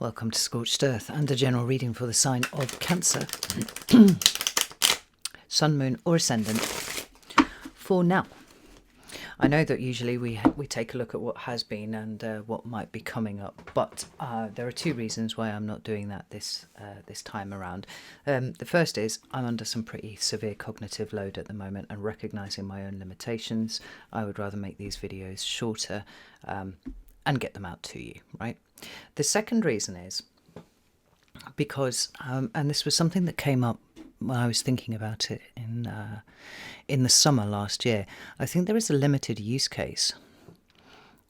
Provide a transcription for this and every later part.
Welcome to Scorched Earth and a general reading for the sign of Cancer, Sun, Moon or Ascendant for now. I know that usually we take a look at what has been and what might be coming up, but there are two reasons why I'm not doing that this time around. The first is I'm under some pretty severe cognitive load at the moment, and recognising my own limitations, I would rather make these videos shorter and get them out to you, right? The second reason is because, and this was something that came up when I was thinking about it in the summer last year, I think there is a limited use case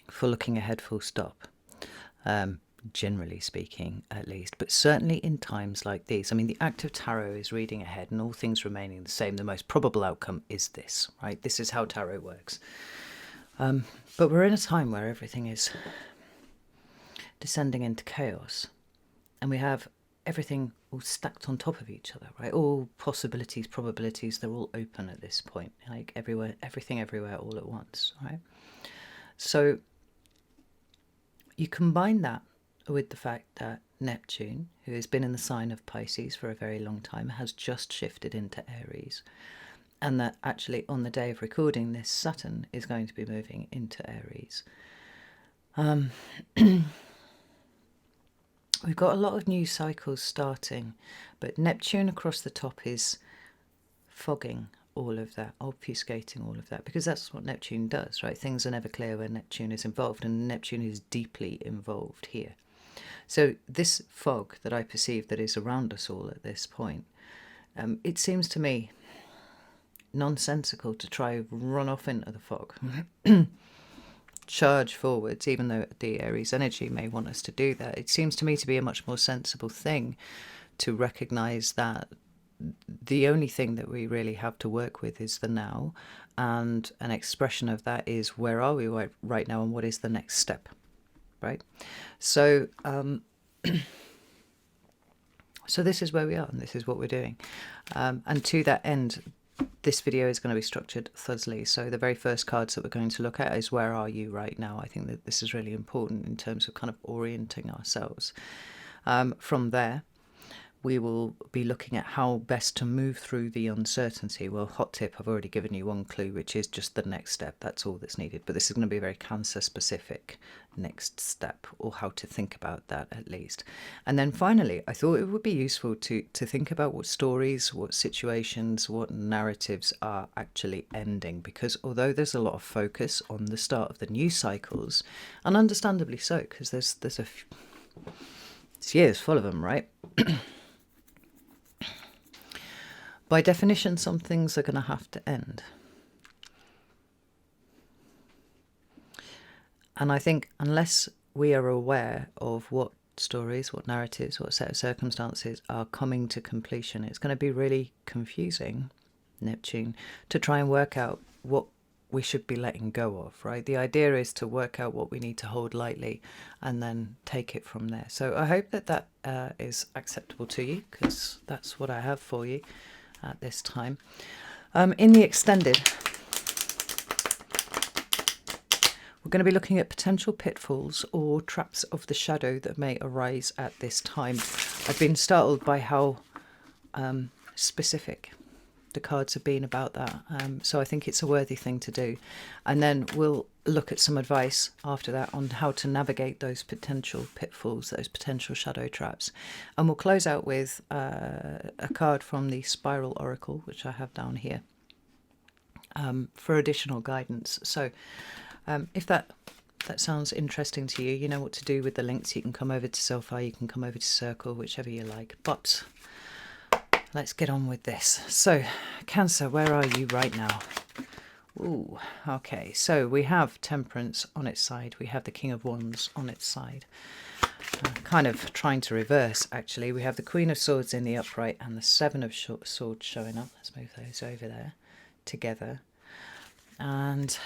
for looking ahead full stop, generally speaking at least, but certainly in times like these. I mean, the act of tarot is reading ahead and all things remaining the same. The most probable outcome is this, right? This is how tarot works. But we're in a time where everything is descending into chaos, and we have everything all stacked on top of each other, right? All possibilities, probabilities, they're all open at this point, like everywhere, everything everywhere all at once, right? So you combine that with the fact that Neptune, who has been in the sign of Pisces for a very long time, has just shifted into Aries, and that actually on the day of recording this, Saturn is going to be moving into Aries. We've got a lot of new cycles starting, but Neptune across the top is fogging all of that, obfuscating all of that, because that's what Neptune does, right? Things are never clear when Neptune is involved, and Neptune is deeply involved here. So this fog that I perceive that is around us all at this point, it seems to me nonsensical to try run off into the fog. Charge forwards, even though the Aries energy may want us to do that. It seems to me to be a much more sensible thing to recognise that the only thing that we really have to work with is the now, and an expression of that is where are we right now and what is the next step, right? So so this is where we are and this is what we're doing, and to that end, this video is going to be structured thusly. So the very first cards that we're going to look at is where are you right now. I think that this is really important in terms of kind of orienting ourselves. From there, we will be looking at how best to move through the uncertainty. Well, hot tip, I've already given you one clue, which is just the next step. That's all that's needed. But this is going to be a very Cancer specific next step, or how to think about that at least. And then finally, I thought it would be useful to think about what stories, what situations, what narratives are actually ending. Because although there's a lot of focus on the start of the new cycles, and understandably so, because there's this year's full of them, right? By definition, some things are going to have to end. And I think unless we are aware of what stories, what narratives, what set of circumstances are coming to completion, it's going to be really confusing, Neptune, to try and work out what we should be letting go of, right? The idea is to work out what we need to hold lightly and then take it from there. So I hope that is acceptable to you, because that's what I have for you at this time. In the extended, we're going to be looking at potential pitfalls or traps of the shadow that may arise at this time. I've been startled by how specific the cards have been about that, so I think it's a worthy thing to do. And then we'll look at some advice after that on how to navigate those potential pitfalls, those potential shadow traps. And we'll close out with a card from the Spiral Oracle, which I have down here, for additional guidance. So if that sounds interesting to you, you know what to do with the links. You can come over to Selfie, you can come over to Circle, whichever you like. But let's get on with this. So, Cancer, where are you right now? Ooh, okay. So we have Temperance on its side. We have the King of Wands on its side. Kind of trying to reverse, actually. We have the Queen of Swords in the upright and the Seven of Swords showing up. Let's move those over there together. And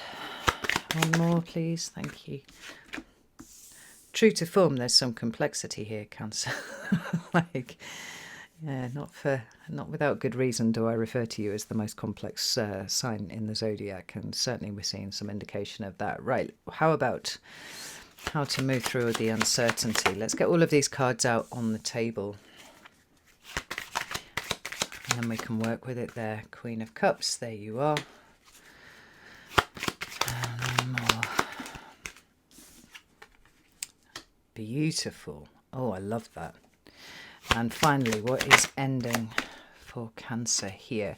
one more, please. Thank you. True to form, there's some complexity here, Cancer. Yeah, not without good reason do I refer to you as the most complex sign in the zodiac, and certainly we're seeing some indication of that. Right, how about how to move through the uncertainty. Let's get all of these cards out on the table. And then we can work with it there. Queen of Cups, there you are. And more. Beautiful. Oh, I love that. And finally, what is ending for Cancer here?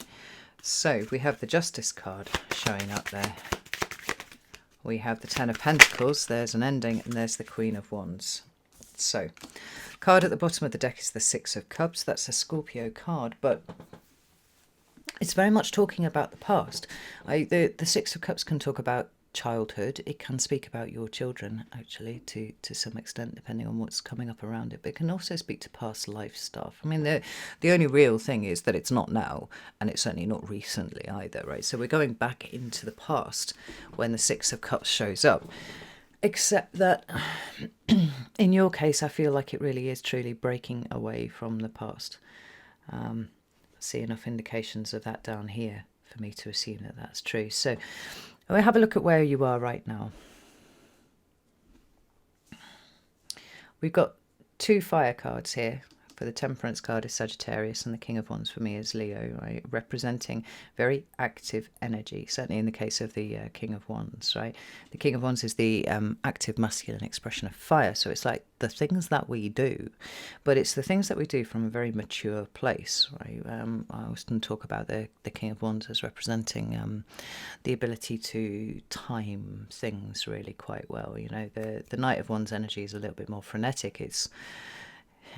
So we have the Justice card showing up there. We have the Ten of Pentacles, there's an ending, and there's the Queen of Wands. So, card at the bottom of the deck is the Six of Cups. That's a Scorpio card, but it's very much talking about the past. The Six of Cups can talk about childhood. It can speak about your children, actually, to some extent, depending on what's coming up around it. But it can also speak to past life stuff. I mean, the only real thing is that it's not now, and it's certainly not recently either, right? So we're going back into the past when the Six of Cups shows up. Except that, in your case, I feel like it really is truly breaking away from the past. I see enough indications of that down here for me to assume that that's true. So we'll have a look at where you are right now. We've got two fire cards here. For the Temperance card is Sagittarius, and the King of Wands for me is Leo, right? Representing very active energy, certainly in the case of the King of Wands, right? The King of Wands is the active masculine expression of fire, so it's like the things that we do, but it's the things that we do from a very mature place, right? I often talk about the King of Wands as representing the ability to time things really quite well. You know, the Knight of Wands energy is a little bit more frenetic. It's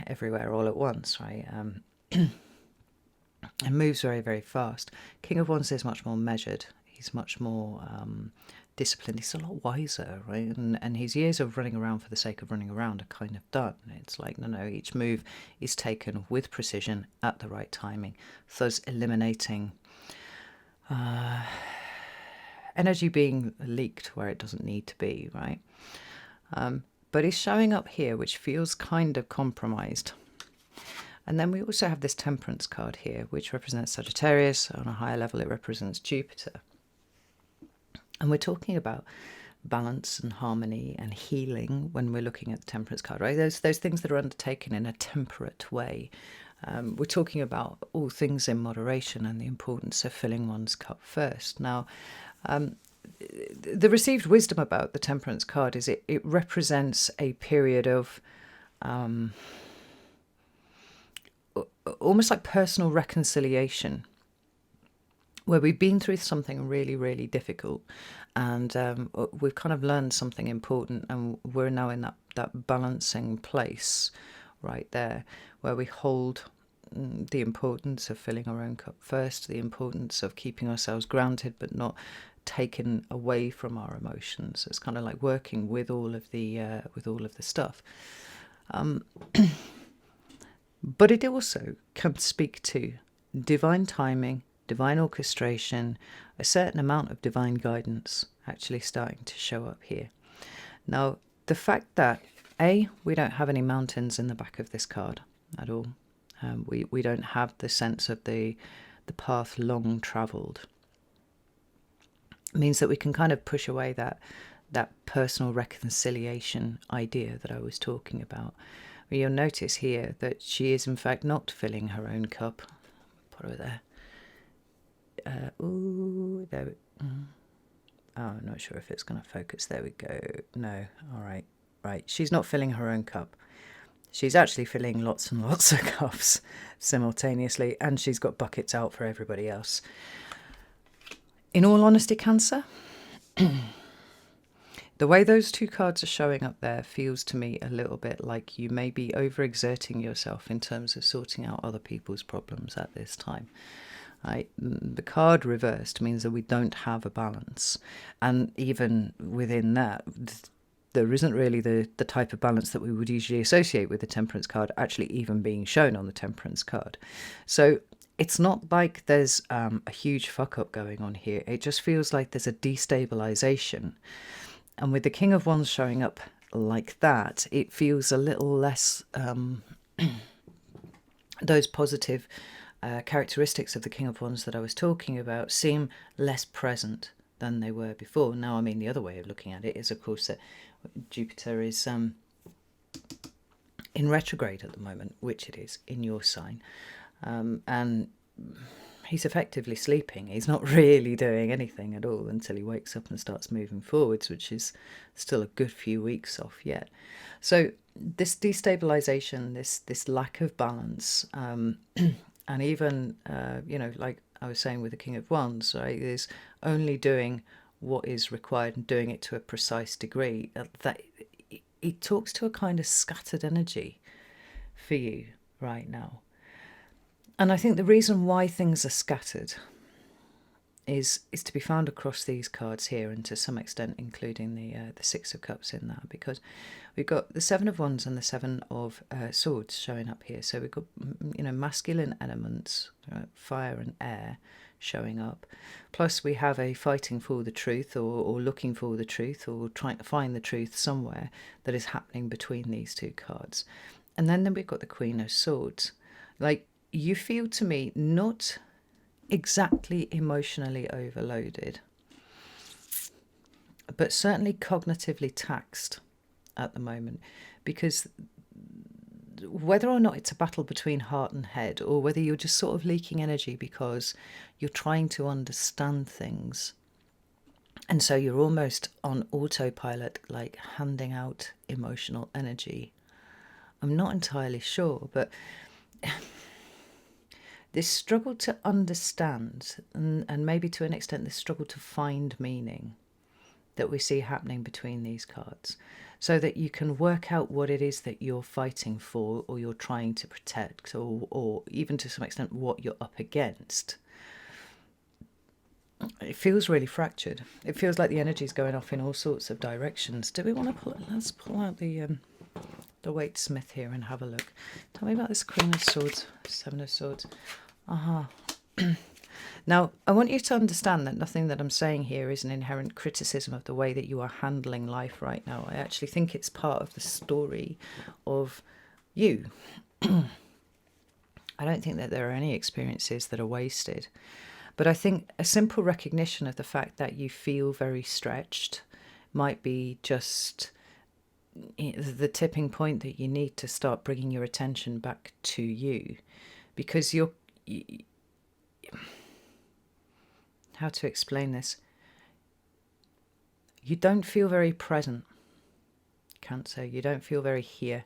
everywhere all at once, right? And moves very, very fast. King of Wands is much more measured. He's much more disciplined. He's a lot wiser, right? And his years of running around for the sake of running around are kind of done. It's like, no, each move is taken with precision at the right timing, thus eliminating energy being leaked where it doesn't need to be, right? But it's showing up here, which feels kind of compromised. And then we also have this Temperance card here, which represents Sagittarius. On a higher level, it represents Jupiter. And we're talking about balance and harmony and healing when we're looking at the Temperance card, right? Those things that are undertaken in a temperate way. We're talking about all things in moderation and the importance of filling one's cup first. Now, the received wisdom about the Temperance card is it represents a period of almost like personal reconciliation, where we've been through something really, really difficult, and we've kind of learned something important, and we're now in that balancing place right there, where we hold the importance of filling our own cup first, the importance of keeping ourselves grounded but not taken away from our emotions. It's kind of like working with all of the stuff, but it also can speak to divine timing, divine orchestration, a certain amount of divine guidance actually starting to show up here. Now, the fact that we don't have any mountains in the back of this card at all, we don't have the sense of the path long travelled, means that we can kind of push away that personal reconciliation idea that I was talking about. You'll notice here that she is in fact not filling her own cup. Put her there. There. Oh, I'm not sure if it's going to focus. There we go. No. All right. Right. She's not filling her own cup. She's actually filling lots and lots of cups simultaneously, and she's got buckets out for everybody else. In all honesty, Cancer, the way those two cards are showing up there feels to me a little bit like you may be overexerting yourself in terms of sorting out other people's problems at this time. Right? The card reversed means that we don't have a balance, and even within that, there isn't really the type of balance that we would usually associate with the Temperance card actually even being shown on the Temperance card. So it's not like there's a huge fuck up going on here. It just feels like there's a destabilization. And with the King of Wands showing up like that, it feels a little less those positive characteristics of the King of Wands that I was talking about seem less present than they were before. Now, I mean, the other way of looking at it is, of course, that Jupiter is in retrograde at the moment, which it is in your sign, and he's effectively sleeping. He's not really doing anything at all until he wakes up and starts moving forwards, which is still a good few weeks off yet. So this destabilization, this lack of balance, and even like I was saying with the King of Wands, right, is only doing what is required and doing it to a precise degree. That it talks to a kind of scattered energy for you right now. And I think the reason why things are scattered is to be found across these cards here, and to some extent including the Six of Cups in that, because we've got the Seven of Wands and the Seven of Swords showing up here. So we've got masculine elements, fire and air, showing up. Plus we have a fighting for the truth, or looking for the truth, or trying to find the truth somewhere, that is happening between these two cards. And then we've got the Queen of Swords. Like, you feel to me not exactly emotionally overloaded, but certainly cognitively taxed at the moment, because whether or not it's a battle between heart and head, or whether you're just sort of leaking energy because you're trying to understand things, and so you're almost on autopilot, like handing out emotional energy. I'm not entirely sure, but this struggle to understand, and maybe to an extent this struggle to find meaning, that we see happening between these cards, so that you can work out what it is that you're fighting for, or you're trying to protect, or even to some extent what you're up against. It feels really fractured. It feels like the energy's going off in all sorts of directions. Do we want to pull it? Let's pull out the Waitsmith here and have a look. Tell me about this Queen of Swords, Seven of Swords. Now, I want you to understand that nothing that I'm saying here is an inherent criticism of the way that you are handling life right now. I actually think it's part of the story of you. I don't think that there are any experiences that are wasted. But I think a simple recognition of the fact that you feel very stretched might be just the tipping point that you need to start bringing your attention back to you, because how to explain this? You don't feel very present, Cancer. You don't feel very here.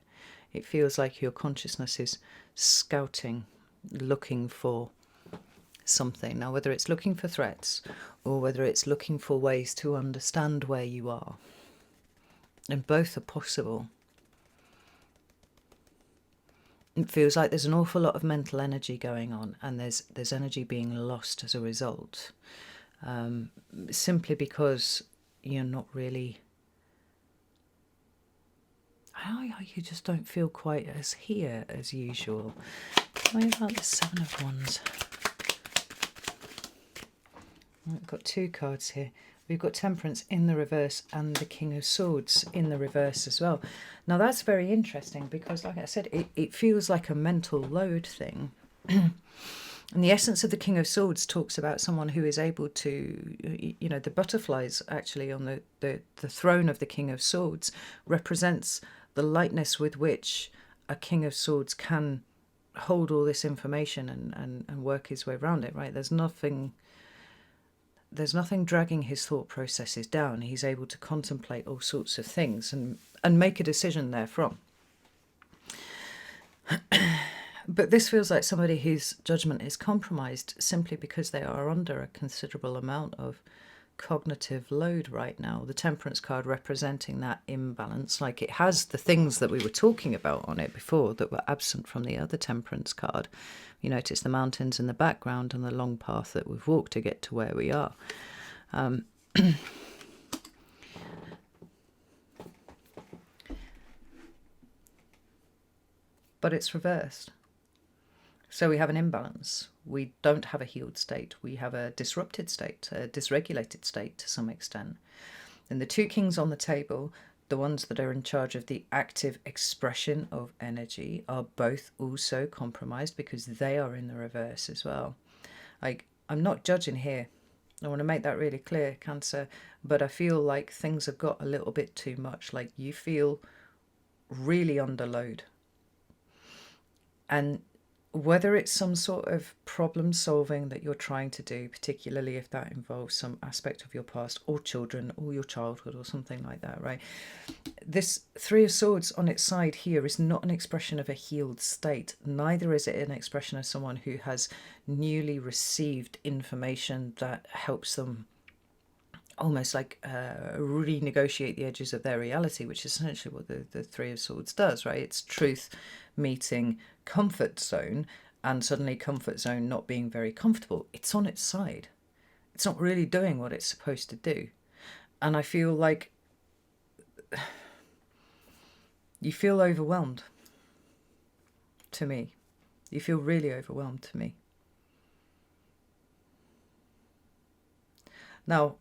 It feels like your consciousness is scouting, looking for something. Now, whether it's looking for threats, or whether it's looking for ways to understand where you are, and both are possible. It feels like there's an awful lot of mental energy going on, and there's energy being lost as a result, simply because you're not really, you just don't feel quite as here as usual. Tell me about the Seven of Wands. We've got two cards here. We've got Temperance in the reverse and the King of Swords in the reverse as well. Now that's very interesting, because like I said, it feels like a mental load thing. And the essence of the King of Swords talks about someone who is able to, the butterflies actually on the throne of the King of Swords represents the lightness with which a King of Swords can hold all this information and work his way around it, right? There's nothing dragging his thought processes down. He's able to contemplate all sorts of things and make a decision therefrom. But this feels like somebody whose judgment is compromised simply because they are under a considerable amount of cognitive load right now. The Temperance card representing that imbalance, like it has the things that we were talking about on it before that were absent from the other Temperance card. You notice the mountains in the background and the long path that we've walked to get to where we are. But it's reversed. So we have an imbalance. We don't have a healed state. We have a disrupted state, a dysregulated state to some extent. And the two kings on the table, the ones that are in charge of the active expression of energy, are both also compromised because they are in the reverse as well. I'm not judging here. I want to make that really clear, Cancer. But I feel like things have got a little bit too much. Like you feel really under load. And whether it's some sort of problem solving that you're trying to do, particularly if that involves some aspect of your past or children or your childhood or something like that, right? This Three of Swords on its side here is not an expression of a healed state. Neither is it an expression of someone who has newly received information that helps them almost like renegotiate the edges of their reality, which is essentially what the Three of Swords does, right? It's truth meeting comfort zone, and suddenly comfort zone not being very comfortable. It's on its side. It's not really doing what it's supposed to do. And I feel like you feel overwhelmed, to me. You feel really overwhelmed, to me. Now,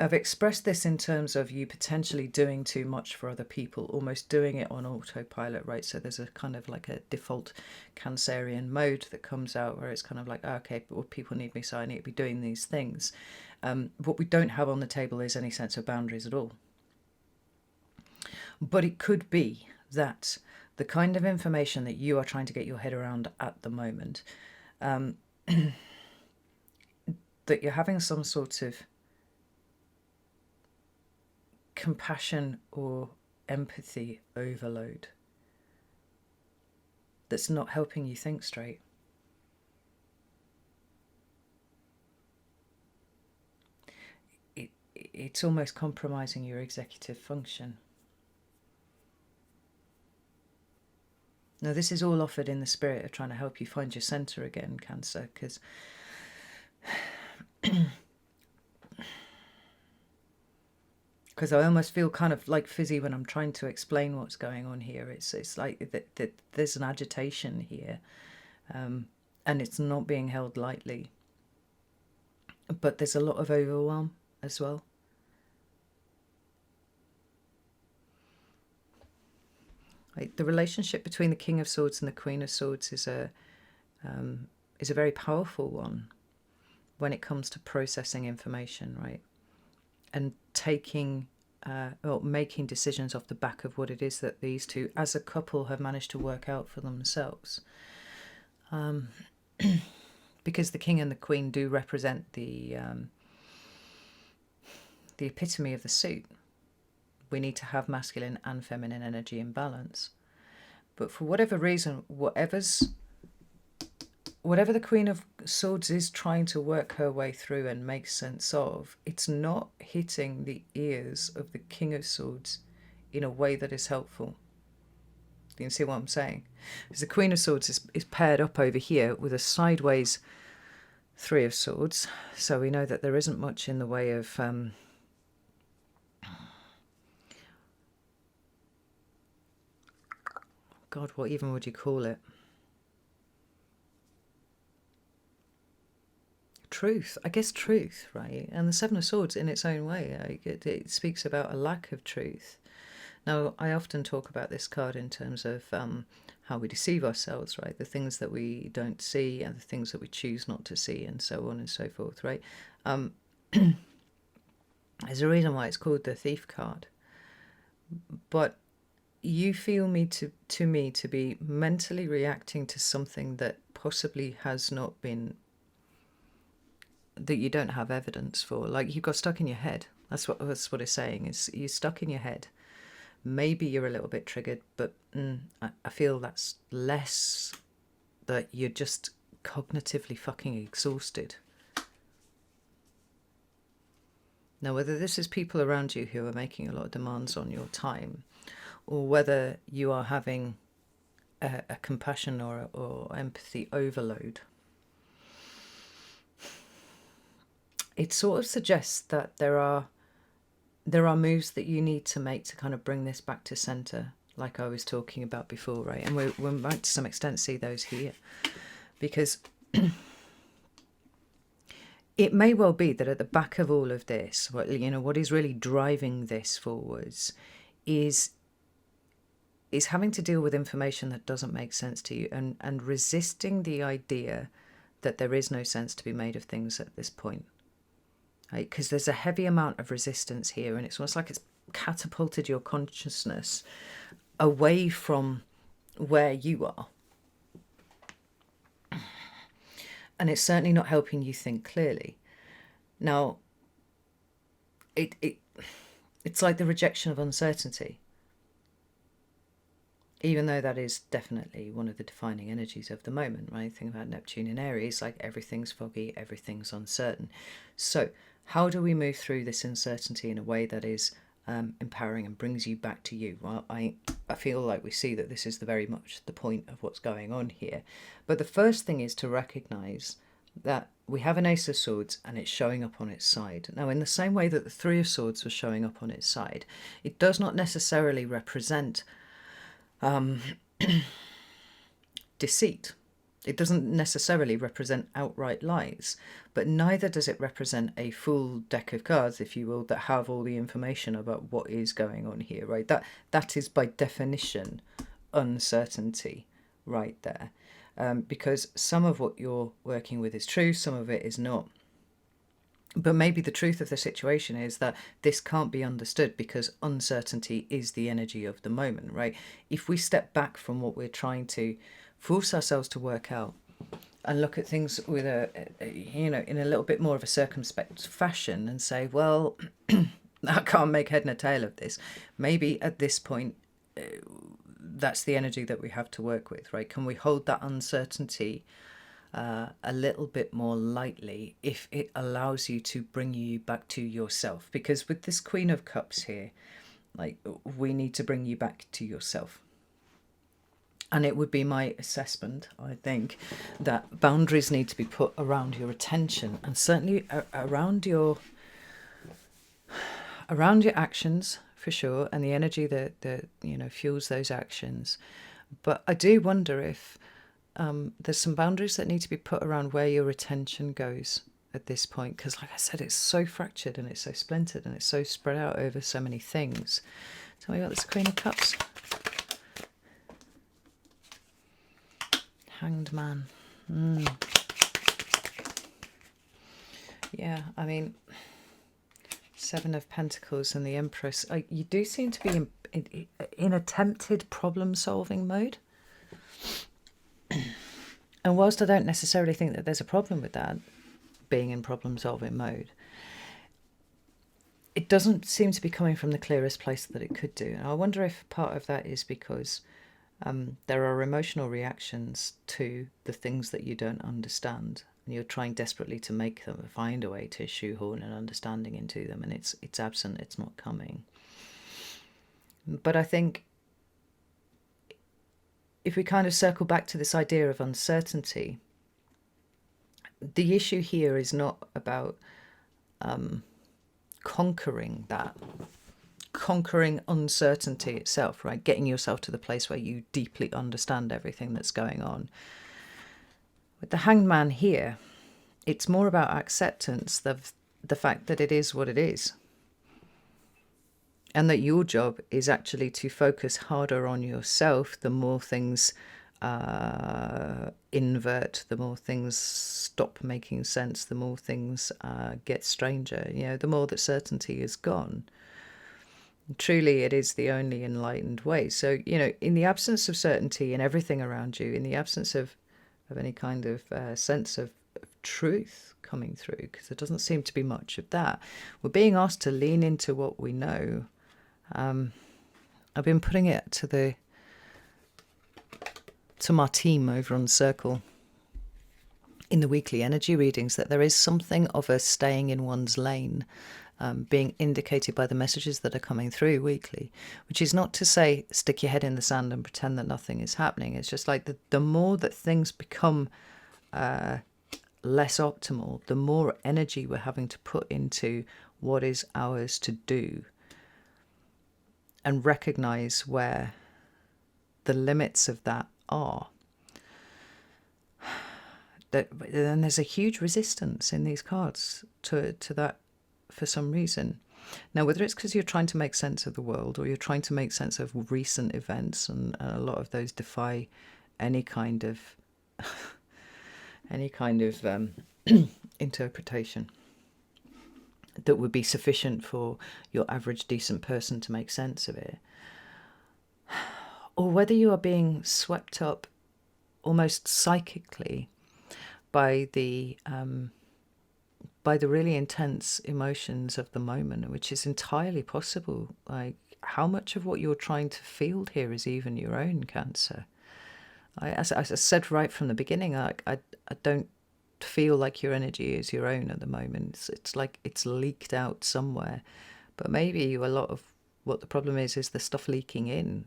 I've expressed this in terms of you potentially doing too much for other people, almost doing it on autopilot, right? So there's a kind of like a default Cancerian mode that comes out where it's kind of like, okay, well, people need me, so I need to be doing these things. What we don't have on the table is any sense of boundaries at all. But it could be that the kind of information that you are trying to get your head around at the moment, that you're having some sort of compassion or empathy overload that's not helping you think straight. It's almost compromising your executive function. Now, this is all offered in the spirit of trying to help you find your center again, Cancer, because I almost feel kind of like fizzy when I'm trying to explain what's going on here. It's like that there's an agitation here, and it's not being held lightly. But there's a lot of overwhelm as well. Like the relationship between the King of Swords and the Queen of Swords is a very powerful one when it comes to processing information, right? And taking or making decisions off the back of what it is that these two, as a couple, have managed to work out for themselves. Because the King and the Queen do represent the epitome of the suit. We need to have masculine and feminine energy in balance. But for whatever reason, whatever the Queen of Swords is trying to work her way through and make sense of, it's not hitting the ears of the King of Swords in a way that is helpful. You can see what I'm saying? Because the Queen of Swords is paired up over here with a sideways Three of Swords. So we know that there isn't much in the way of God, what even would you call it? Truth, I guess truth, right? And the Seven of Swords in its own way, it speaks about a lack of truth. Now, I often talk about this card in terms of how we deceive ourselves, right? The things that we don't see and the things that we choose not to see, and so on and so forth, right? There's a reason why it's called the Thief card. But you feel me to be mentally reacting to something that possibly has not been, that you don't have evidence for. Like you got stuck in your head. That's what it's saying, is you're stuck in your head. Maybe you're a little bit triggered, but I feel that's less that you're just cognitively fucking exhausted. Now, whether this is people around you who are making a lot of demands on your time, or whether you are having a compassion or empathy overload, it sort of suggests that there are moves that you need to make to kind of bring this back to center, like I was talking about before, right? And we might to some extent see those here, because it may well be that at the back of all of this, what is really driving this forwards is having to deal with information that doesn't make sense to you, and resisting the idea that there is no sense to be made of things at this point. Right? Because there's a heavy amount of resistance here, and it's almost like it's catapulted your consciousness away from where you are. And it's certainly not helping you think clearly. Now, it's like the rejection of uncertainty. Even though that is definitely one of the defining energies of the moment, right? Think about Neptune in Aries, like everything's foggy, everything's uncertain. So how do we move through this uncertainty in a way that is empowering and brings you back to you? Well, I feel like we see that this is very much the point of what's going on here. But the first thing is to recognize that we have an Ace of Swords and it's showing up on its side. Now, in the same way that the Three of Swords was showing up on its side, it does not necessarily represent deceit. It doesn't necessarily represent outright lies, but neither does it represent a full deck of cards, if you will, that have all the information about what is going on here, right? That is by definition uncertainty right there, because some of what you're working with is true, some of it is not. But maybe the truth of the situation is that this can't be understood because uncertainty is the energy of the moment, right? If we step back from what we're trying to force ourselves to work out and look at things with in a little bit more of a circumspect fashion and say, well, I can't make head nor tail of this. Maybe at this point, that's the energy that we have to work with, right? Can we hold that uncertainty a little bit more lightly if it allows you to bring you back to yourself? Because with this Queen of Cups here, like, we need to bring you back to yourself. And it would be my assessment, I think, that boundaries need to be put around your attention and certainly around your actions, for sure, and the energy that fuels those actions. But I do wonder if there's some boundaries that need to be put around where your attention goes at this point, because like I said, it's so fractured and it's so splintered and it's so spread out over so many things. Tell me about this Queen of Cups. Hanged Man. Yeah, I mean, Seven of Pentacles and the Empress. You do seem to be in attempted problem-solving mode. And whilst I don't necessarily think that there's a problem with that, being in problem-solving mode, it doesn't seem to be coming from the clearest place that it could do. And I wonder if part of that is because there are emotional reactions to the things that you don't understand, and you're trying desperately to make them, find a way to shoehorn an understanding into them, and it's absent, it's not coming. But I think if we kind of circle back to this idea of uncertainty, the issue here is not about conquering uncertainty itself, right? Getting yourself to the place where you deeply understand everything that's going on. With the Hanged Man here, it's more about acceptance of the fact that it is what it is. And that your job is actually to focus harder on yourself. The more things invert, the more things stop making sense, the more things get stranger, the more that certainty is gone. Truly, it is the only enlightened way. So, in the absence of certainty in everything around you, in the absence of any kind of sense of truth coming through, because there doesn't seem to be much of that, we're being asked to lean into what we know. I've been putting it to my team over on Circle in the weekly energy readings that there is something of a staying in one's lane being indicated by the messages that are coming through weekly, which is not to say stick your head in the sand and pretend that nothing is happening. It's just like the more that things become less optimal, the more energy we're having to put into what is ours to do, and recognize where the limits of that are. Then there's a huge resistance in these cards to that for some reason. Now, whether it's because you're trying to make sense of the world or you're trying to make sense of recent events, and a lot of those defy any kind of any kind of interpretation that would be sufficient for your average decent person to make sense of it, or whether you are being swept up almost psychically by the really intense emotions of the moment, which is entirely possible. Like, how much of what you're trying to field here is even your own, Cancer? As I said right from the beginning, I don't feel like your energy is your own at the moment. It's like it's leaked out somewhere. But maybe a lot of what the problem is the stuff leaking in.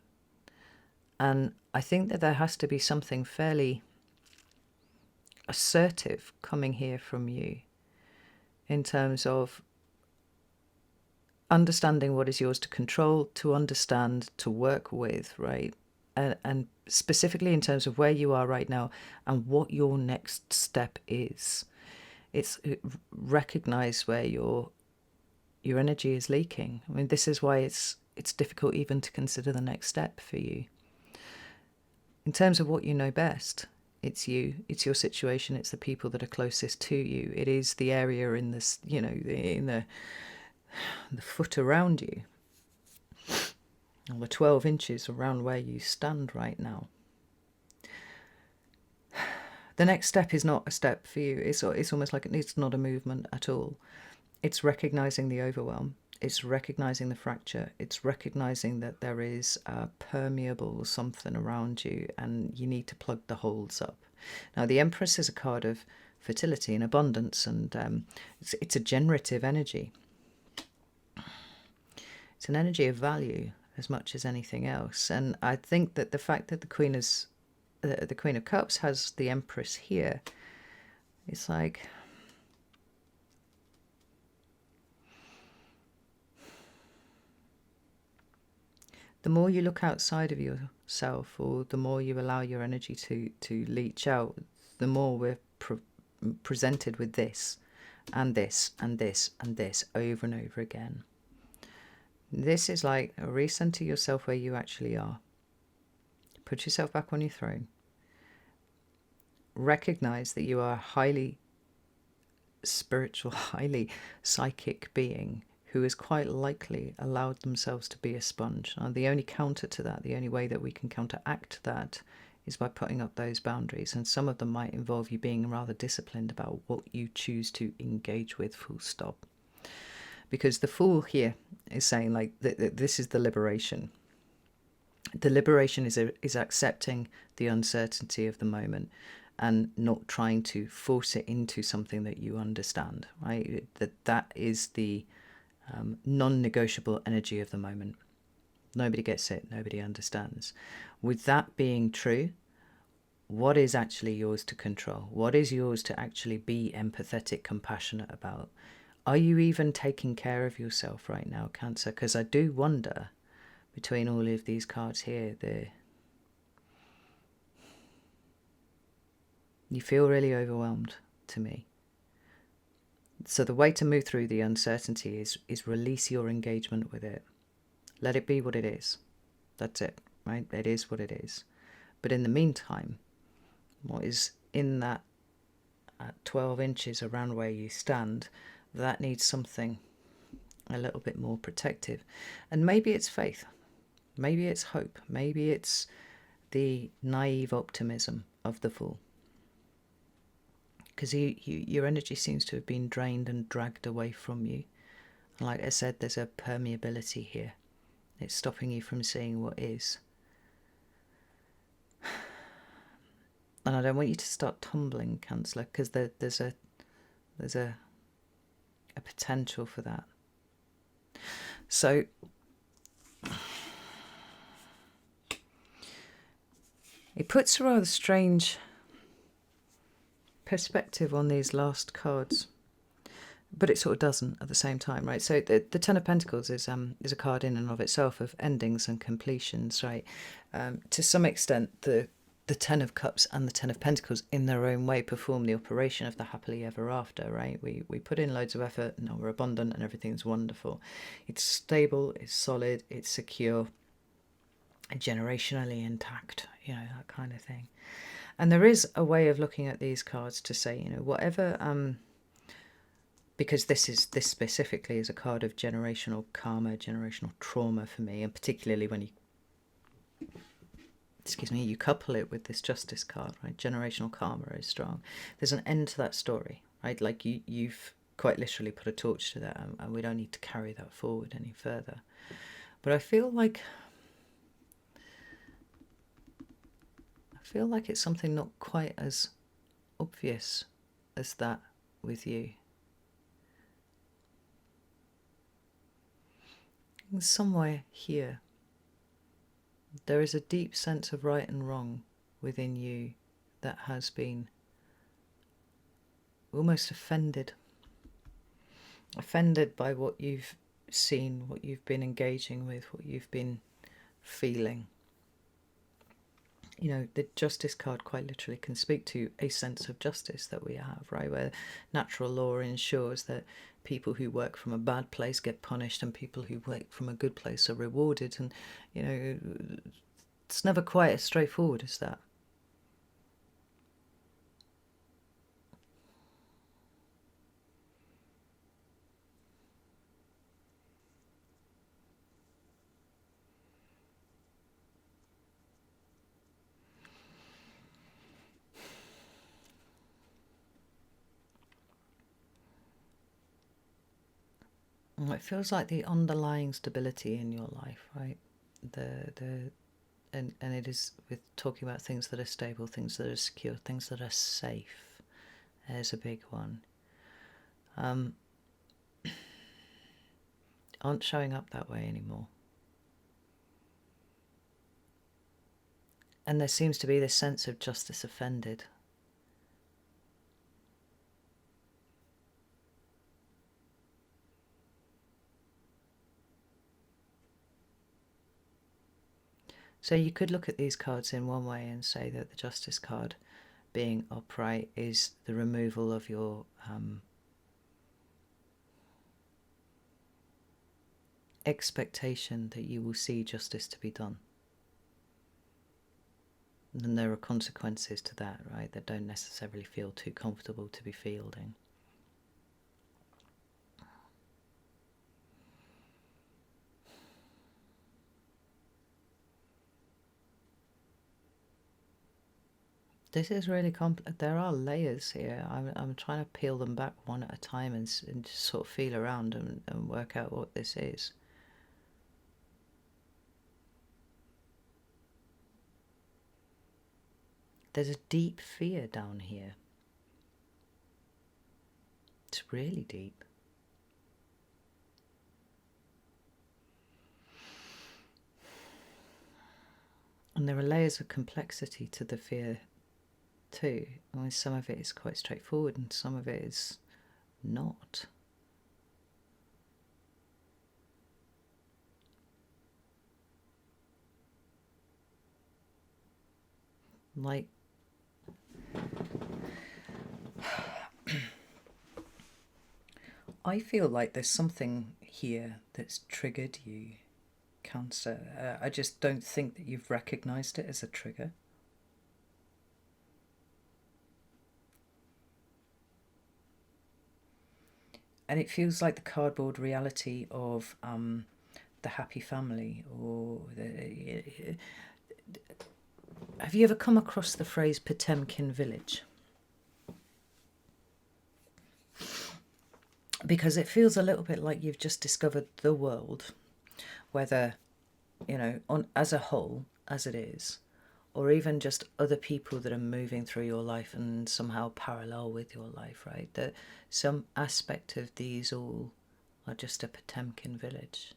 And I think that there has to be something fairly assertive coming here from you in terms of understanding what is yours to control, to understand, to work with, right? And specifically in terms of where you are right now and what your next step is. It's recognize where your energy is leaking. I mean, this is why it's difficult even to consider the next step for you. In terms of what you know best, it's you, it's your situation, it's the people that are closest to you. It is the area in this, in the foot around you, or the 12 inches around where you stand right now. The next step is not a step for you. It's almost like it's not a movement at all. It's recognizing the overwhelm. It's recognizing the fracture. It's recognizing that there is a permeable something around you and you need to plug the holes up. Now, the Empress is a card of fertility and abundance, and it's a generative energy. It's an energy of value as much as anything else. And I think that the fact that the Queen of Cups has the Empress here, it's like, the more you look outside of yourself, or the more you allow your energy to leach out, the more we're presented with this and this and this and this over and over again. This is like recenter yourself where you actually are. Put yourself back on your throne. Recognize that you are a highly spiritual, highly psychic being who has quite likely allowed themselves to be a sponge. And the only counter to that, the only way that we can counteract that, is by putting up those boundaries. And some of them might involve you being rather disciplined about what you choose to engage with, full stop. Because the Fool here is saying, like, this is the liberation. The liberation is accepting the uncertainty of the moment and not trying to force it into something that you understand, right? That is the non-negotiable energy of the moment. Nobody gets it, nobody understands. With that being true, what is actually yours to control? What is yours to actually be empathetic, compassionate about? Are you even taking care of yourself right now, Cancer? Because I do wonder, between all of these cards here, you feel really overwhelmed to me. So the way to move through the uncertainty is release your engagement with it. Let it be what it is. That's it, right? It is what it is. But in the meantime, what is in that 12 inches around where you stand, that needs something a little bit more protective. And maybe it's faith. Maybe it's hope. Maybe it's the naive optimism of the Fool. Because your energy seems to have been drained and dragged away from you. And like I said, there's a permeability here. It's stopping you from seeing what is. And I don't want you to start tumbling, Cancer, because there's a potential for that. So it puts a rather strange perspective on these last cards, but it sort of doesn't at the same time, right? So the Ten of Pentacles is a card in and of itself of endings and completions, right? To some extent, the Ten of Cups and the Ten of Pentacles in their own way perform the operation of the happily ever after, right? We put in loads of effort, and we're abundant and everything's wonderful. It's stable, it's solid, it's secure, generationally intact, that kind of thing. And there is a way of looking at these cards to say, you know, whatever, because this specifically is a card of generational karma, generational trauma for me, and particularly when you couple it with this Justice card, right? Generational karma is strong. There's an end to that story, right? Like you've quite literally put a torch to that, and we don't need to carry that forward any further. But I feel like it's something not quite as obvious as that with you. Somewhere here, there is a deep sense of right and wrong within you that has been almost offended by what you've seen, what you've been engaging with, what you've been feeling. You know, the Justice card quite literally can speak to a sense of justice that we have, right? Where natural law ensures that people who work from a bad place get punished and people who work from a good place are rewarded. And, you know, it's never quite as straightforward as that. It feels like the underlying stability in your life, right? And it is with talking about things that are stable, things that are secure, things that are safe. There's a big one. Aren't showing up that way anymore. And there seems to be this sense of justice offended. So you could look at these cards in one way and say that the Justice card, being upright, is the removal of your expectation that you will see justice to be done. And there are consequences to that, right, that don't necessarily feel too comfortable to be fielding. This is really complex. There are layers here. I'm trying to peel them back one at a time and just sort of feel around and work out what this is. There's a deep fear down here. It's really deep. And there are layers of complexity to the fear too. I mean, some of it is quite straightforward and some of it is not. Like, I feel like there's something here that's triggered you, Cancer. I just don't think that you've recognised it as a trigger. And it feels like the cardboard reality of the happy family, or have you ever come across the phrase Potemkin village? Because it feels a little bit like you've just discovered the world, whether, you know, as a whole, as it is, or even just other people that are moving through your life and somehow parallel with your life, right? That some aspect of these all are just a Potemkin village.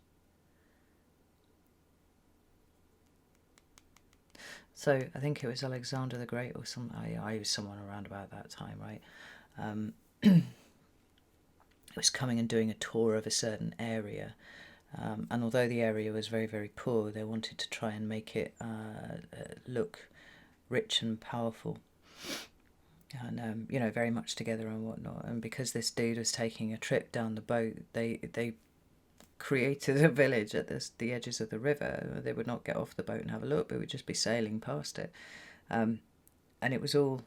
So I think it was Alexander the Great, or I was someone around about that time, right? Was coming and doing a tour of a certain area, and although the area was very, very poor, they wanted to try and make it look rich and powerful, and you know, very much together and whatnot. And because this dude was taking a trip down the boat, they created a village at the edges of the river. They would not get off the boat and have a look, but would just be sailing past it. and it was all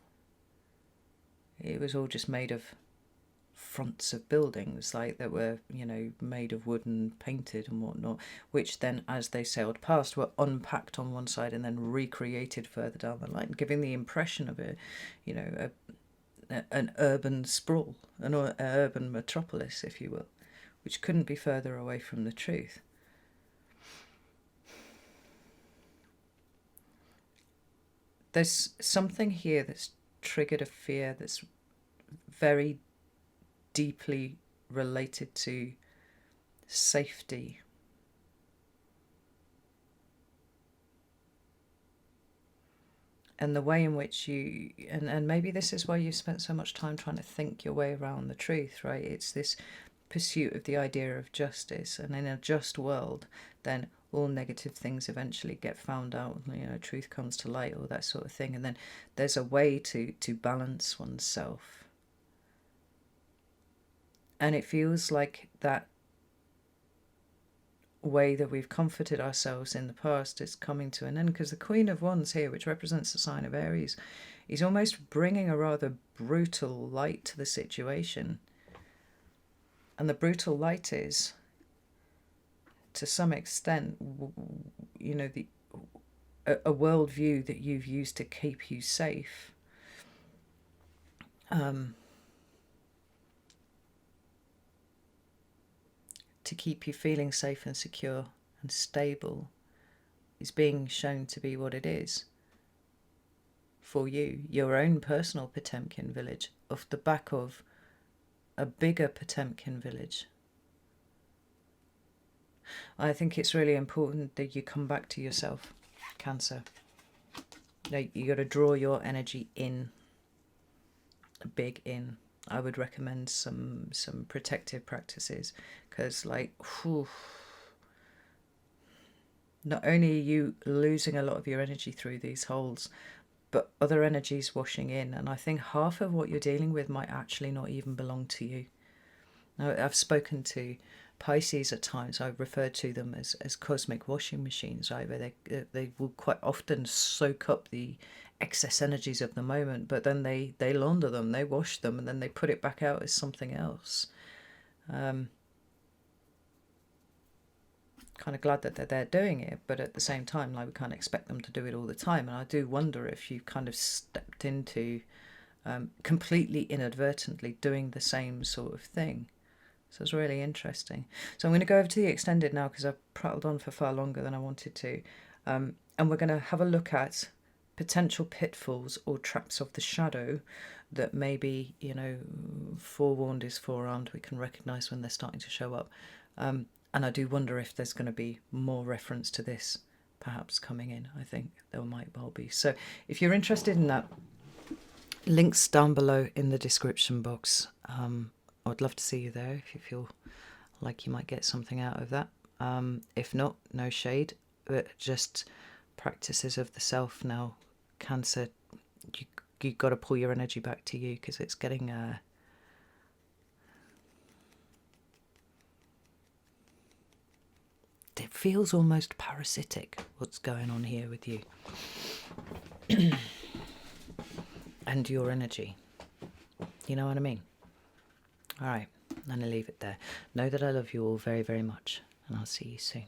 just made of fronts of buildings, like that were, you know, made of wood and painted and whatnot, which then, as they sailed past, were unpacked on one side and then recreated further down the line, giving the impression of a, you know, an urban sprawl, an urban metropolis, if you will, which couldn't be further away from the truth. There's something here that's triggered a fear that's very deeply related to safety. And the way in which you, and maybe this is why you spent so much time trying to think your way around the truth, right? It's this pursuit of the idea of justice, and in a just world, then all negative things eventually get found out, you know, truth comes to light, all that sort of thing. And then there's a way to balance oneself. And it feels like that way that we've comforted ourselves in the past is coming to an end, because the Queen of Wands here, which represents the sign of Aries, is almost bringing a rather brutal light to the situation. And the brutal light is, to some extent, you know, a worldview that you've used to keep you safe. To keep you feeling safe and secure and stable, is being shown to be what it is for you, your own personal Potemkin village, off the back of a bigger Potemkin village. I think it's really important that you come back to yourself, Cancer. You got to draw your energy in, big in. I would recommend some protective practices, because like, whew, not only are you losing a lot of your energy through these holes, but other energies washing in, and I think half of what you're dealing with might actually not even belong to you. Now, I've spoken to Pisces at times. I've referred to them as cosmic washing machines, right? Where they will quite often soak up the excess energies of the moment, but then they launder them, they wash them, and then they put it back out as something else. Kind of glad that they're doing it, but at the same time, like, we can't expect them to do it all the time. And I do wonder if you've kind of stepped into completely inadvertently doing the same sort of thing. So it's really interesting. So I'm going to go over to the extended now, because I've prattled on for far longer than I wanted to. And we're going to have a look at potential pitfalls or traps of the shadow that maybe, you know, forewarned is forearmed. We can recognise when they're starting to show up. And I do wonder if there's going to be more reference to this perhaps coming in. I think there might well be. So if you're interested in that, links down below in the description box. I would love to see you there if you feel like you might get something out of that. If not, no shade, but just practices of the self now. Cancer, you got to pull your energy back to you, because it's getting it feels almost parasitic what's going on here with you and your energy. You know what I mean? All right, I'm going to leave it there. Know that I love you all very, very much, and I'll see you soon.